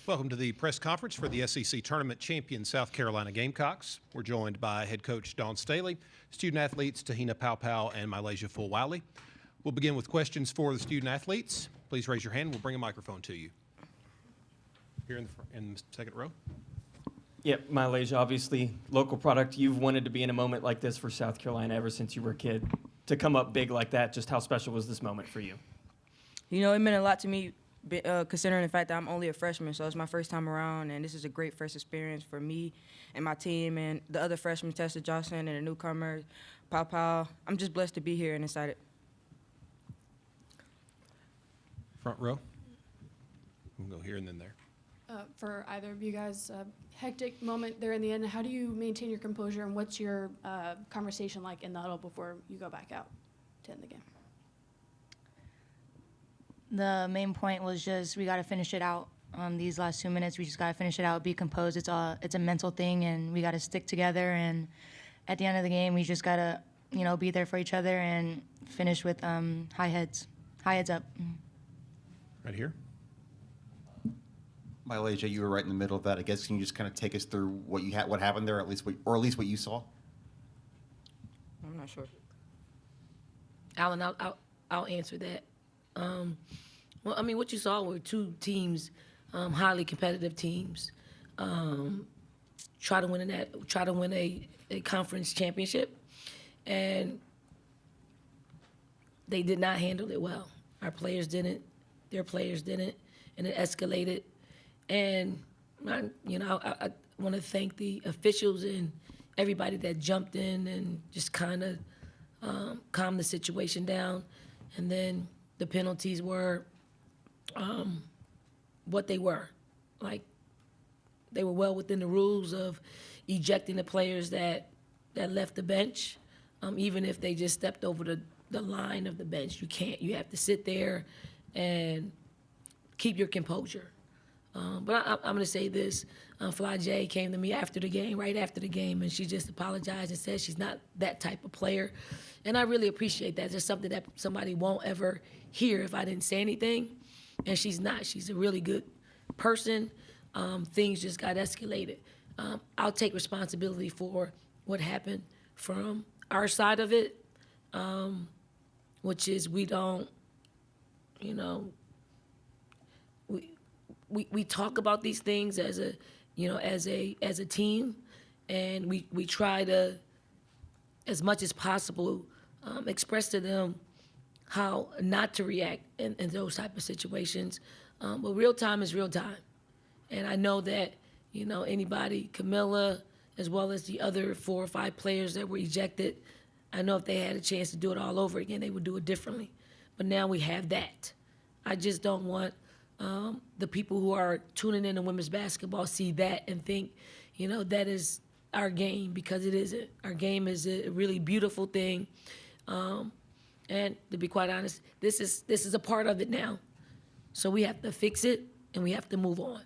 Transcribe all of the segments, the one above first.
Welcome to the press conference for the SEC Tournament champion South Carolina Gamecocks. We're joined by head coach Dawn Staley, student athletes Te-Hina Paopao and MiLaysia Fulwiley. We'll begin with questions for the student athletes. Please raise your hand. We'll bring a microphone to you. Here in the second row. Yep, MiLaysia, obviously local product. You've wanted to be in a moment like this for South Carolina ever since you were a kid. To come up big like that, just how special was this moment for you? You know, it meant a lot to me, considering the fact that I'm only a freshman, so it's my first time around, and this is a great first experience for me and my team and the other freshmen, Tessa Johnson, and the newcomer, Paopao. I'm just blessed to be here and excited. Front row. We'll go here and then there. For either of you guys, a hectic moment there in the end. How do you maintain your composure, and what's your conversation like in the huddle before you go back out to end the game? The main point was just we got to finish it out. These last 2 minutes, we just got to finish it out, be composed. It's a mental thing, and we got to stick together. And at the end of the game, we just got to, be there for each other and finish with high heads up. Right here. MiLaysia, you were right in the middle of that. I guess can you just kind of take us through what happened there, at least what you saw? I'm not sure. Alan, I'll answer that. Well, I mean, what you saw were two teams, highly competitive teams, try to win a conference championship, and they did not handle it well. Our players didn't, their players didn't, and it escalated. And I want to thank the officials and everybody that jumped in and just kind of calmed the situation down. And then the penalties were what they were. Like, they were well within the rules of ejecting the players that left the bench, even if they just stepped over the line of the bench. You have to sit there and keep your composure. But I'm going to say this. Fly J came to me right after the game, and she just apologized and said she's not that type of player. And I really appreciate that. It's just something that somebody won't ever hear if I didn't say anything. And she's not. She's a really good person. Things just got escalated. I'll take responsibility for what happened from our side of it, which is we don't, we talk about these things as a team, and we try to, as much as possible, express to them how not to react in those type of situations. But real time is real time, and I know that anybody, Camilla, as well as the other 4 or 5 players that were ejected, I know if they had a chance to do it all over again, they would do it differently. But now we have that. I just don't want the people who are tuning in to women's basketball see that and think, that is our game, because it isn't. Our game is a really beautiful thing. And to be quite honest, this is a part of it now. So we have to fix it, and we have to move on.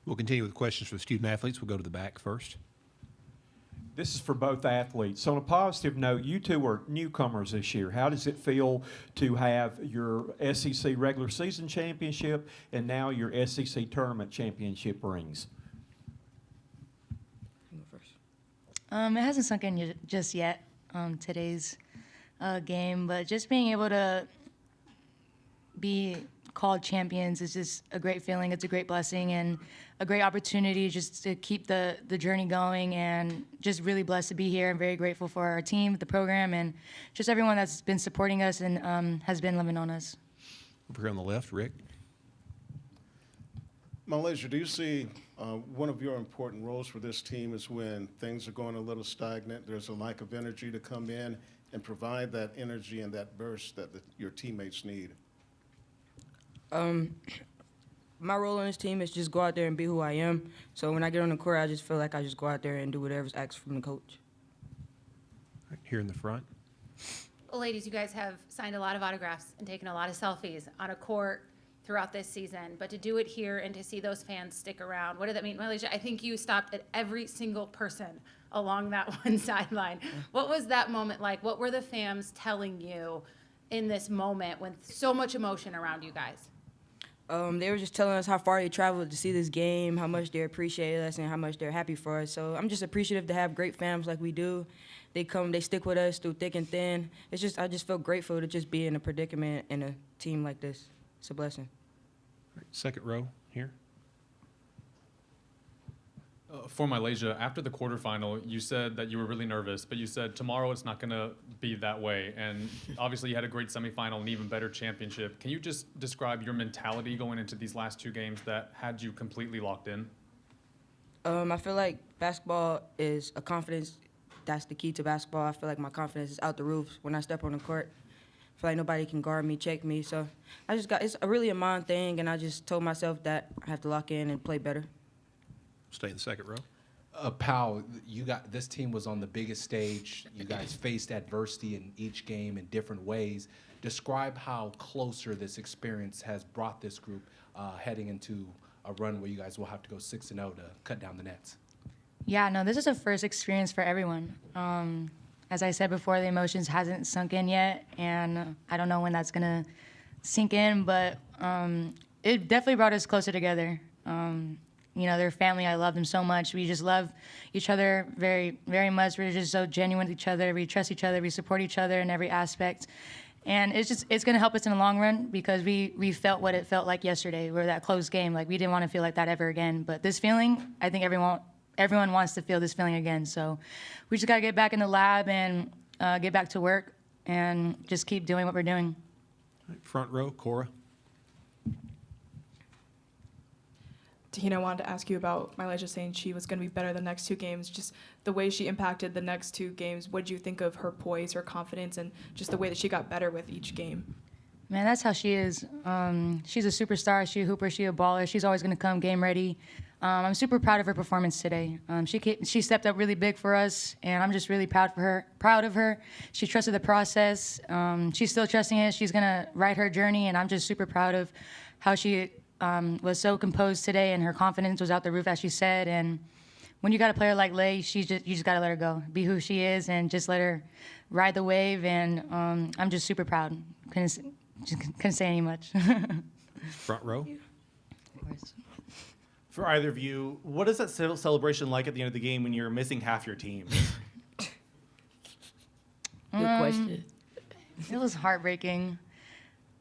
We'll continue with questions for the student athletes. We'll go to the back first. This is for both athletes. So on a positive note, you two are newcomers this year. How does it feel to have your SEC regular season championship and now your SEC tournament championship rings? It hasn't sunk in just yet, today's game, but just being able to be called champions is just a great feeling. It's a great blessing and a great opportunity just to keep the journey going, and just really blessed to be here. I'm very grateful for our team, the program, and just everyone that's been supporting us and has been loving on us. Over here on the left, Rick. MiLaysia, do you see one of your important roles for this team is when things are going a little stagnant, there's a lack of energy to come in and provide that energy and that burst that your teammates need? My role on this team is just go out there and be who I am. So when I get on the court, I just feel like I just go out there and do whatever's asked from the coach. Right here in the front. Well, ladies, you guys have signed a lot of autographs and taken a lot of selfies on a court throughout this season. But to do it here and to see those fans stick around, what did that mean? MiLaysia, I think you stopped at every single person along that one sideline. What was that moment like? What were the fans telling you in this moment with so much emotion around you guys? They were just telling us how far they traveled to see this game, how much they appreciate us, and how much they're happy for us. So I'm just appreciative to have great fams like we do. They come, they stick with us through thick and thin. I just feel grateful to just be in a predicament in a team like this. It's a blessing. Second row here. For MiLaysia, after the quarterfinal, you said that you were really nervous, but you said tomorrow it's not going to be that way. And obviously you had a great semifinal and even better championship. Can you just describe your mentality going into these last two games that had you completely locked in? I feel like basketball is a confidence. That's the key to basketball. I feel like my confidence is out the roof when I step on the court. I feel like nobody can guard me, check me. So it's really a mind thing, and I just told myself that I have to lock in and play better. Stay in the second row. Powell, this team was on the biggest stage. You guys faced adversity in each game in different ways. Describe how closer this experience has brought this group heading into a run where you guys will have to go 6-0 to cut down the nets. Yeah, no, this is a first experience for everyone. As I said before, the emotions hasn't sunk in yet, and I don't know when that's gonna sink in, but it definitely brought us closer together. You know, they're family. I love them so much. We just love each other very, very much. We're just so genuine with each other. We trust each other. We support each other in every aspect. And it's going to help us in the long run because we felt what it felt like yesterday. We were that close game. Like, we didn't want to feel like that ever again. But this feeling, I think everyone wants to feel this feeling again. So we just got to get back in the lab and get back to work and just keep doing what we're doing. Front row, Cora. Te-Hina, I wanted to ask you about MiLaysia saying she was going to be better the next two games. Just the way she impacted the next two games, what did you think of her poise, her confidence, and just the way that she got better with each game? Man, that's how she is. She's a superstar. She's a hooper. She's a baller. She's always going to come game ready. I'm super proud of her performance today. She stepped up really big for us, and I'm just really proud of her. She trusted the process. She's still trusting it. She's going to ride her journey, and I'm just super proud of how she was so composed today, and her confidence was out the roof, as she said. And when you got a player like Lay, you just got to let her go, be who she is, and just let her ride the wave. And I'm just super proud. Couldn't say any much. Front row. Of course. For either of you, what is that celebration like at the end of the game when you're missing half your team? Good question. It was heartbreaking.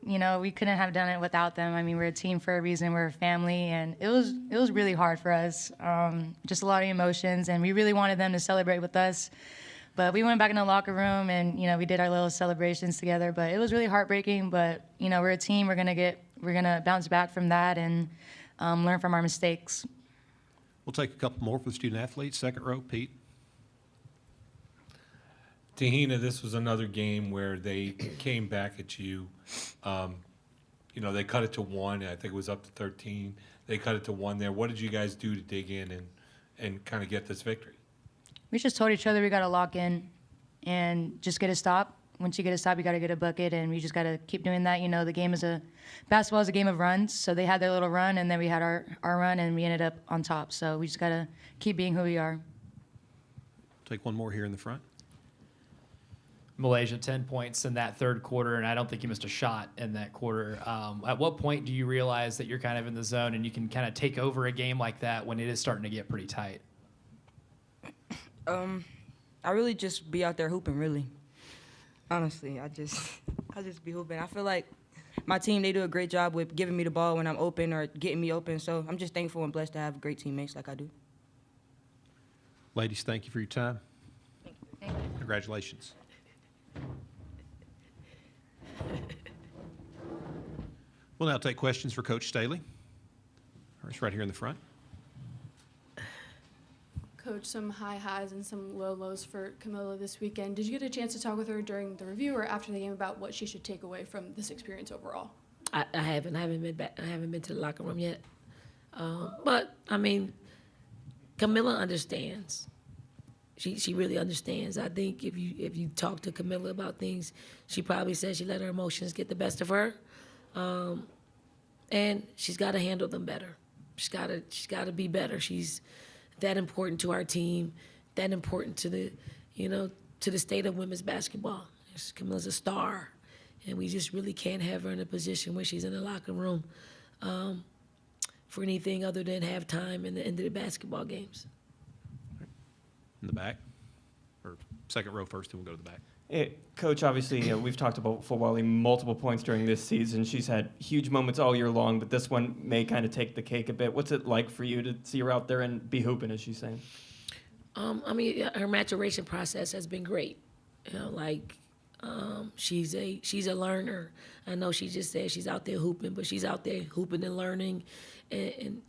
You know, we couldn't have done it without them. I mean, we're a team for a reason. We're a family, and it was really hard for us. Just a lot of emotions, and we really wanted them to celebrate with us. But we went back in the locker room, and you know, we did our little celebrations together. But it was really heartbreaking. But you know, we're a team. We're gonna bounce back from that and learn from our mistakes. We'll take a couple more for the student athletes. Second row, Pete. Te-Hina, this was another game where they came back at you. You know, they cut it to 1. I think it was up to 13. They cut it to 1 there. What did you guys do to dig in and kind of get this victory? We just told each other we got to lock in and just get a stop. Once you get a stop, you got to get a bucket, and we just got to keep doing that. You know, basketball is a game of runs, so they had their little run, and then we had our run, and we ended up on top. So we just got to keep being who we are. Take one more here in the front. MiLaysia, 10 points in that third quarter, and I don't think you missed a shot in that quarter. At what point do you realize that you're kind of in the zone and you can kind of take over a game like that when it is starting to get pretty tight? I really just be out there hooping, really. Honestly, I just be hooping. I feel like my team, they do a great job with giving me the ball when I'm open or getting me open, so I'm just thankful and blessed to have great teammates like I do. Ladies, thank you for your time. Thank you. Congratulations. We'll now take questions for Coach Staley. Hers right here in the front. Coach, some high highs and some low lows for Camilla this weekend. Did you get a chance to talk with her during the review or after the game about what she should take away from this experience overall? I haven't. I haven't been back. I haven't been to the locker room yet. But I mean, Camilla understands. She really understands. I think if you talk to Camilla about things, she probably says she let her emotions get the best of her, and she's got to handle them better. She's got to be better. She's that important to our team, that important to the state of women's basketball. Camilla's a star, and we just really can't have her in a position where she's in the locker room for anything other than halftime and the end of the basketball games. In the back, or second row first, then we'll go to the back. Coach, obviously, we've talked about Fulwiley multiple points during this season. She's had huge moments all year long, but this one may kind of take the cake a bit. What's it like for you to see her out there and be hooping, as she's saying? I mean, her maturation process has been great. You know, she's a learner. I know she just said she's out there hooping, but she's out there hooping and learning and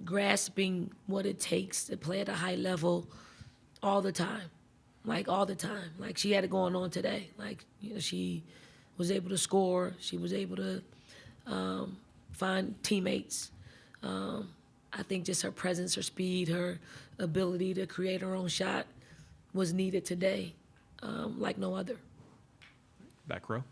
grasping what it takes to play at a high level all the time. All the time. She had it going on today. She was able to score. She was able to find teammates. I think just her presence, her speed, her ability to create her own shot was needed today like no other. Back row.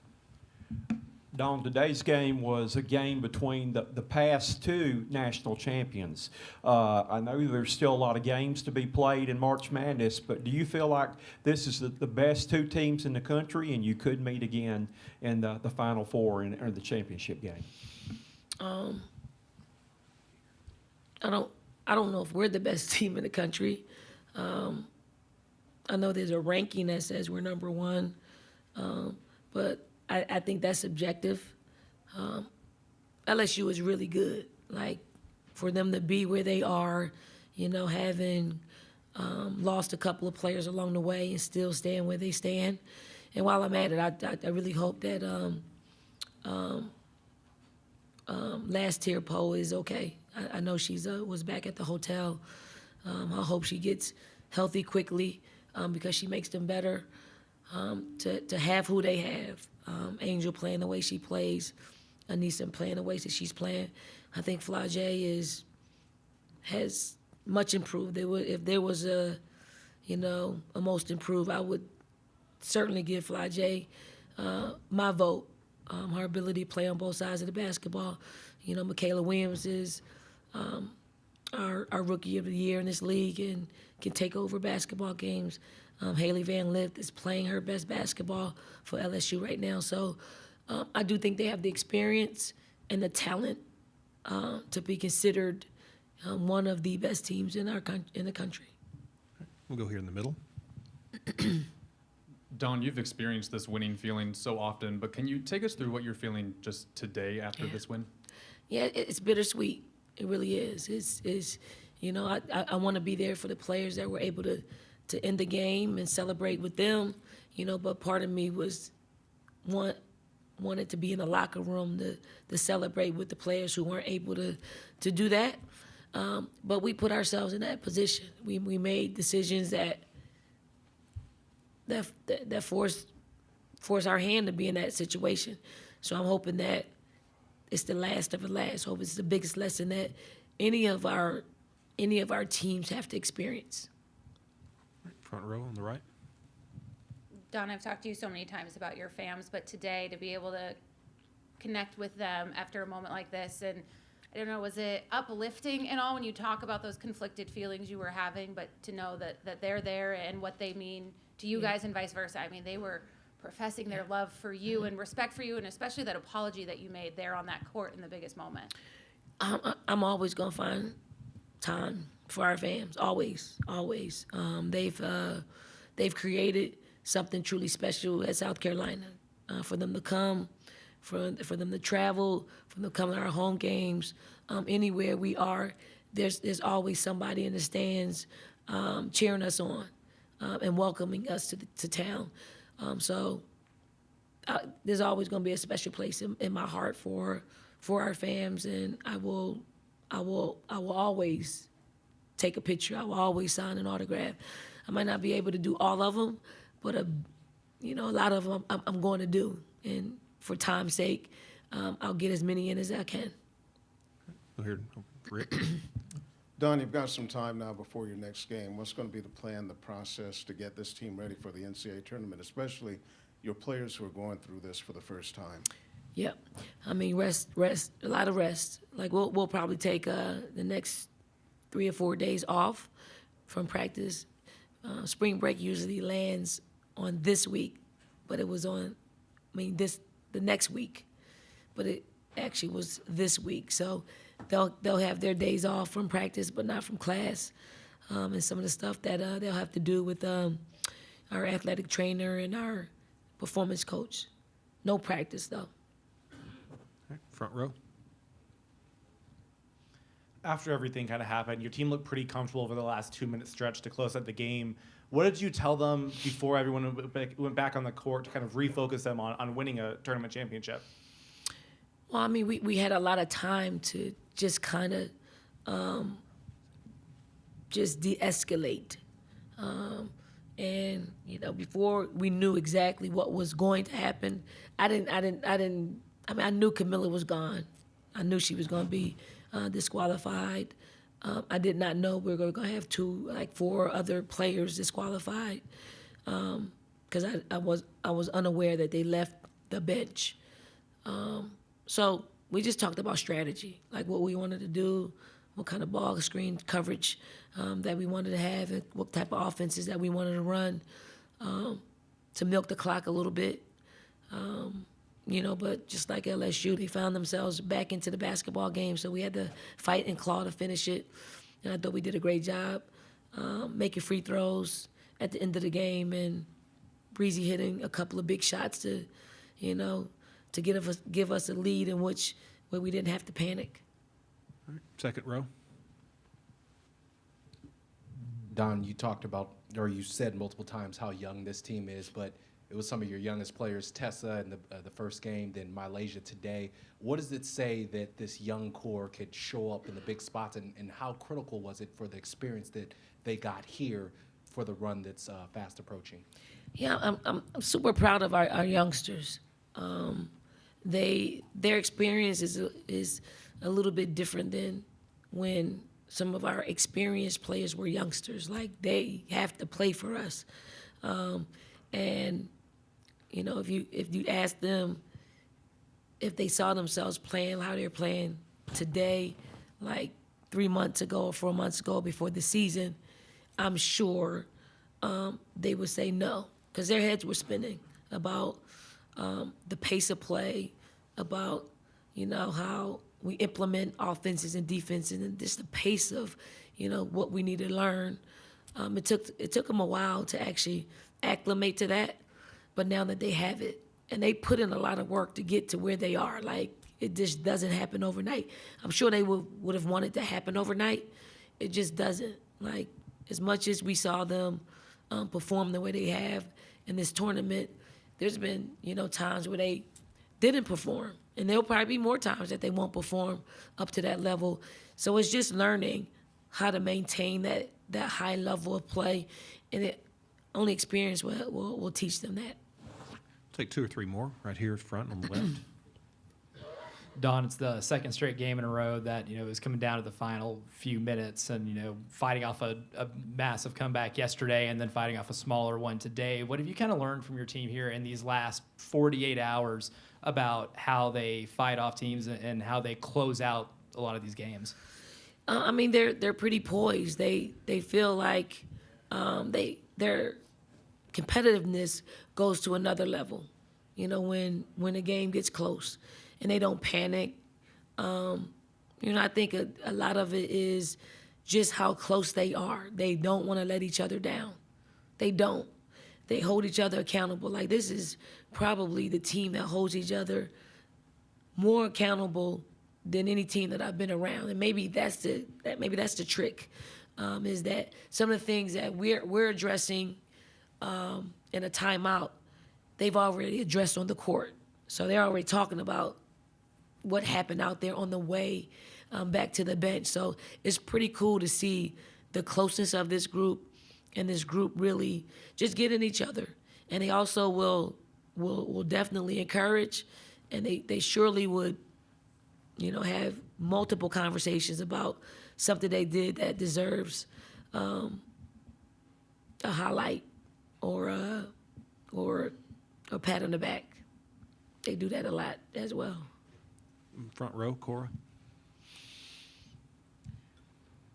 Dawn, today's game was a game between the past two national champions. I know there's still a lot of games to be played in March Madness, but do you feel like this is the best two teams in the country and you could meet again in the Final Four or the championship game? I don't know if we're the best team in the country. I know there's a ranking that says we're number one, but I think that's subjective. LSU is really good. For them to be where they are, having lost a couple of players along the way and still staying where they stand. And while I'm at it, I really hope that last tier Poe is okay. I know she's was back at the hotel. I hope she gets healthy quickly because she makes them better. To have who they have, Angel playing the way she plays, Anissa playing the way that she's playing. I think Flage has much improved. If there was a most improved, I would certainly give Flage my vote. Her ability to play on both sides of the basketball. Michaela Williams is our rookie of the year in this league and can take over basketball games. Haley Van Lith is playing her best basketball for LSU right now. So I do think they have the experience and the talent to be considered one of the best teams in the country. We'll go here in the middle. Dawn, you've experienced this winning feeling so often, but can you take us through what you're feeling just today after this win? Yeah, it's bittersweet. It really is. I want to be there for the players that were able to end the game and celebrate with them, but part of me wanted to be in the locker room to celebrate with the players who weren't able to do that. But we put ourselves in that position. We made decisions that force our hand to be in that situation. So I'm hoping that it's the last of the last. I hope it's the biggest lesson that any of our teams have to experience. Front row on the right. Dawn, I've talked to you so many times about your fams, but today to be able to connect with them after a moment like this, and I don't know, was it uplifting and all when you talk about those conflicted feelings you were having, but to know that they're there and what they mean to you guys and vice versa? I mean, they were professing their love for you and respect for you, and especially that apology that you made there on that court in the biggest moment. I'm always going to find time for our fans, always. They've created something truly special at South Carolina. For them to come, for them to travel, for them to come to our home games, anywhere we are, there's always somebody in the stands cheering us on and welcoming us to town. So there's always going to be a special place in my heart for our fans, and I will always take a picture. I will always sign an autograph. I might not be able to do all of them, but a lot of them I'm going to do. And for time's sake, I'll get as many in as I can. We'll hear Rick. Dawn, you've got some time now before your next game. What's going to be the plan, the process to get this team ready for the NCAA tournament, especially your players who are going through this for the first time? Yep. I mean, rest, a lot of rest. We'll probably take the next 3 or 4 days off from practice. Spring break usually lands on this week, but it was on, the next week. But actually was this week. So they'll have their days off from practice, but not from class, and some of the stuff that they'll have to do with our athletic trainer and our performance coach. No practice though. Front row. After everything kind of happened, your team looked pretty comfortable over the last 2-minute stretch to close out the game. What did you tell them before everyone went back on the court to kind of refocus them on winning a tournament championship? Well, I mean, we had a lot of time to just kind of just de-escalate. And, you know, before we knew exactly what was going to happen, I mean, I knew Camilla was gone. I knew she was going to be disqualified. I did not know we were going to have 4 other players disqualified, because I was unaware that they left the bench. So we just talked about strategy, like what we wanted to do, what kind of ball screen coverage that we wanted to have, and what type of offenses that we wanted to run to milk the clock a little bit. You know, but just like LSU, they found themselves back into the basketball game, so we had to fight and claw to finish it. And I thought we did a great job making free throws at the end of the game, and Breezy hitting a couple of big shots to, you know, to give us a lead in where we didn't have to panic. All right. Second row. Don, you talked about, or you said multiple times how young this team is, but it was some of your youngest players, Tessa in the first game, then MiLaysia today. What does it say that this young core could show up in the big spots, and how critical was it for the experience that they got here for the run that's fast approaching? Yeah, I'm super proud of our youngsters. Their experience is a little bit different than when some of our experienced players were youngsters. Like, they have to play for us, and you know, if you ask them if they saw themselves playing how they're playing today, like 3 months ago or 4 months ago before the season, I'm sure they would say no, because their heads were spinning about the pace of play, about, you know, how we implement offenses and defenses, and just the pace of, you know, what we need to learn. It took them a while to actually acclimate to that, but now that they have it, and they put in a lot of work to get to where they are, like, it just doesn't happen overnight. I'm sure they would have wanted to happen overnight. It just doesn't. Like, as much as we saw them perform the way they have in this tournament, there's been, you know, times where they didn't perform, and there'll probably be more times that they won't perform up to that level. So it's just learning how to maintain that high level of play, and only experience will teach them that. Take 2 or 3 more right here front on the left. Dawn, it's the second straight game in a row that, you know, is coming down to the final few minutes, and, you know, fighting off a massive comeback yesterday and then fighting off a smaller one today. What have you kind of learned from your team here in these last 48 hours about how they fight off teams and how they close out a lot of these games? I mean, they're pretty poised. They feel like their competitiveness goes to another level. You know, when a game gets close, and they don't panic. You know, I think a lot of it is just how close they are. They don't want to let each other down. They don't. They hold each other accountable. Like, this is probably the team that holds each other more accountable than any team that I've been around. And maybe that's the trick, is that some of the things that we're addressing in a timeout, they've already addressed on the court. So they're already talking about what happened out there on the way back to the bench. So it's pretty cool to see the closeness of this group, and this group really just getting each other. And they also will definitely encourage, and they surely would, you know, have multiple conversations about something they did that deserves a highlight or a pat on the back. They do that a lot as well. Front row, Cora.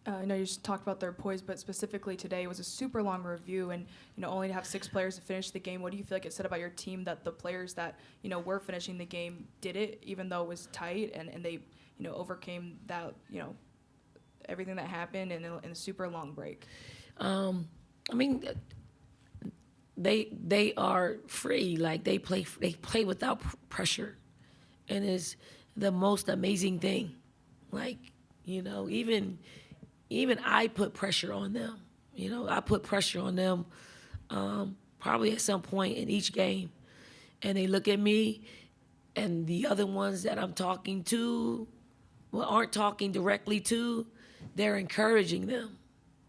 I know you just talked about their poise, but specifically today was a super long review, and only to have 6 players to finish the game. What do you feel like it said about your team that the players that were finishing the game did it, even though it was tight, and they overcame that everything that happened in a super long break? I mean, they are free. Like they play without pressure, and it's the most amazing thing. Like even I put pressure on them. I put pressure on them probably at some point in each game. And they look at me, and the other ones that I'm talking to, aren't talking directly to, they're encouraging them.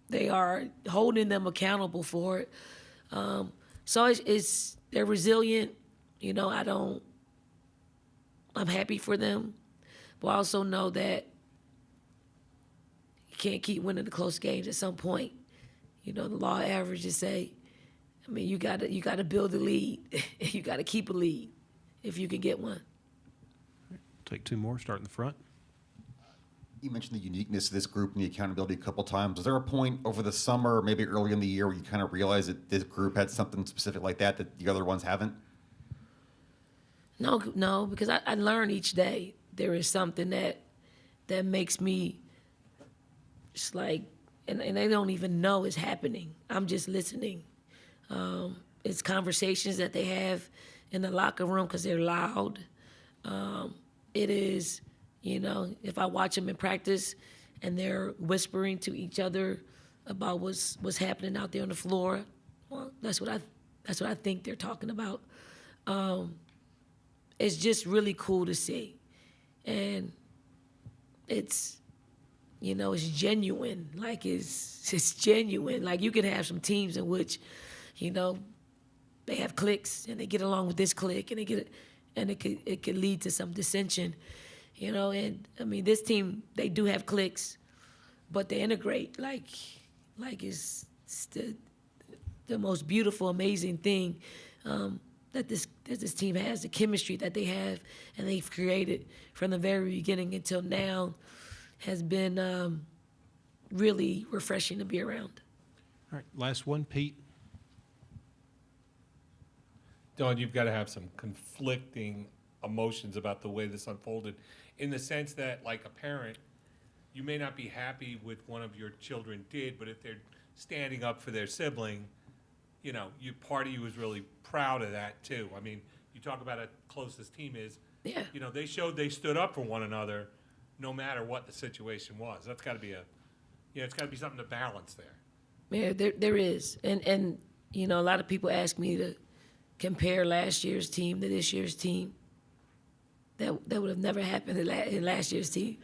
They are holding them accountable for it. So they're resilient. I'm happy for them. But I also know that can't keep winning the close games at some point. The law of averages say, you gotta build a lead. You gotta keep a lead if you can get one. Take 2 more, start in the front. You mentioned the uniqueness of this group and the accountability a couple times. Was there a point over the summer, maybe early in the year, where you kind of realized that this group had something specific like that the other ones haven't? No, because I learn each day. There is something that makes me just like, and they don't even know it's happening. I'm just listening. It's conversations that they have in the locker room because they're loud. It is, if I watch them in practice and they're whispering to each other about what's happening out there on the floor, well, that's what I think they're talking about. It's just really cool to see, and it's genuine. Like it's genuine. Like you can have some teams in which, they have cliques and they get along with this clique and it could lead to some dissension, And I mean, this team, they do have cliques, but they integrate. Like it's the most beautiful, amazing thing that this team has, the chemistry that they have and they've created from the very beginning until now has been really refreshing to be around. All right, last one, Pete. Dawn, you've got to have some conflicting emotions about the way this unfolded, in the sense that, like a parent, you may not be happy with one of your children did, but if they're standing up for their sibling, part of you is really proud of that too. I mean, you talk about how close this team is. Yeah. They showed they stood up for one another, no matter what the situation was. That's got to be it's got to be something to balance there. Yeah, there is, and a lot of people ask me to compare last year's team to this year's team. That would have never happened in last year's team,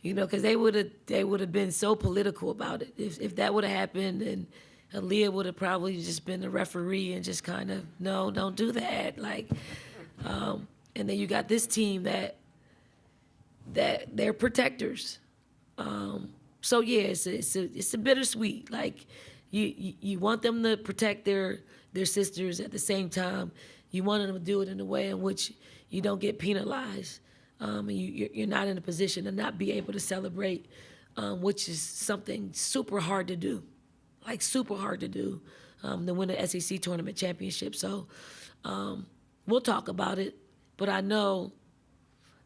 because they would have been so political about it. If that would have happened, and Aaliyah would have probably just been the referee and just kind of, no, don't do that. And then you got this team that they're protectors. So yeah, it's a bittersweet. Like you want them to protect their sisters at the same time. You want them to do it in a way in which you don't get penalized. And you're not in a position to not be able to celebrate, which is something super hard to do. Like super hard to do, to win the SEC tournament championship. So we'll talk about it, but I know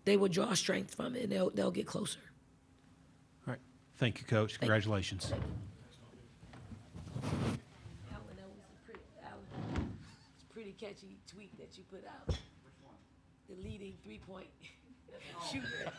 they will draw strength from it. And they'll get closer. All right. Thank you, Coach. Congratulations. Alan, that was a pretty catchy tweet that you put out. The leading 3-point shooter.